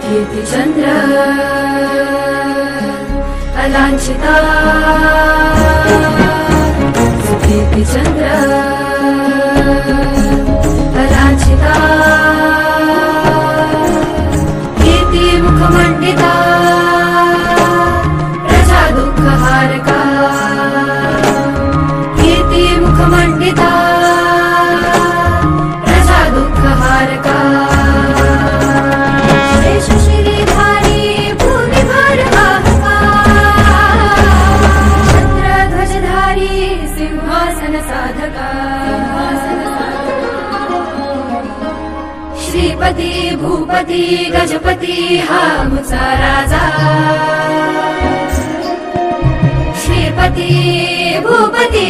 कीर्तिचन्द्र अलाञ्छिता कीर्तिचन्द्र अलाञ्छिता कीर्तिमुखमण्डिता प्रजा दुःखहारका कीर्तिमुखमण्डिता प्रजा दुःखहारका श्रीपती भूपती गजपती हा मुचा राजा श्रीपती भूपती